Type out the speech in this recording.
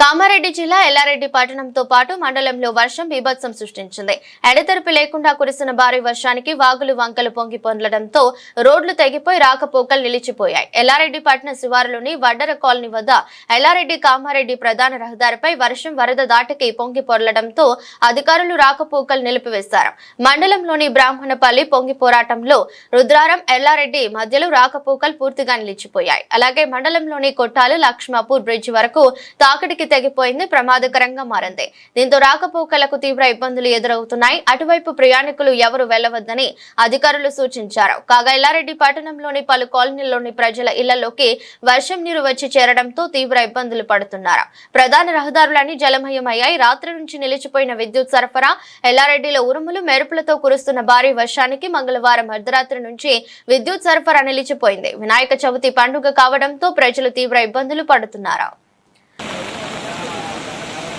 కామారెడ్డి జిల్లా ఎల్లారెడ్డి పట్టణంతో పాటు మండలంలో వర్షం బీభత్సం సృష్టించింది. ఎడతెరిపి లేకుండా కురిసిన భారీ వర్షానికి వాగులు వంకలు పొంగి పొందడంతో రోడ్లు తెగిపోయి రాకపోకలు నిలిచిపోయాయి. ఎల్లారెడ్డి పట్టణ శివారులోని వడ్డర కాలనీ వద్ద ఎల్లారెడ్డి కామారెడ్డి ప్రధాన రహదారిపై వర్షం వరద దాటికి పొంగి పొరలడంతో అధికారులు రాకపోకలు నిలిపివేశారు. మండలంలోని బ్రాహ్మణపల్లి పొంగి పోరాటంలో రుద్రారం ఎల్లారెడ్డి మధ్యలో రాకపోకలు పూర్తిగా నిలిచిపోయాయి. అలాగే మండలంలోని కొట్టాలు లక్ష్మాపూర్ బ్రిడ్జ్ వరకు తాకడికి తెగిపోయింది, ప్రమాదకరంగా మారింది. దీంతో రాకపోకలకు తీవ్ర ఇబ్బందులు ఎదురవుతున్నాయి. అటువైపు ప్రయాణికులు ఎవరు వెళ్లవద్దని అధికారులు సూచించారు. కాగా ఎల్లారెడ్డి పట్టణంలోని పలు కాలనీల్లోని ప్రజల ఇళ్లలోకి వర్షం నీరు వచ్చి చేరడంతో తీవ్ర ఇబ్బందులు పడుతున్నారు. ప్రధాన రహదారులన్నీ జలమయమయ్యాయి. రాత్రి నుంచి నిలిచిపోయిన విద్యుత్ సరఫరా, ఎల్లారెడ్డిలో ఉరుములు మెరుపులతో కురుస్తున్న భారీ వర్షానికి మంగళవారం అర్ధరాత్రి నుంచి విద్యుత్ సరఫరా నిలిచిపోయింది. వినాయక చవితి పండుగ కావడంతో ప్రజలు తీవ్ర ఇబ్బందులు పడుతున్నారు.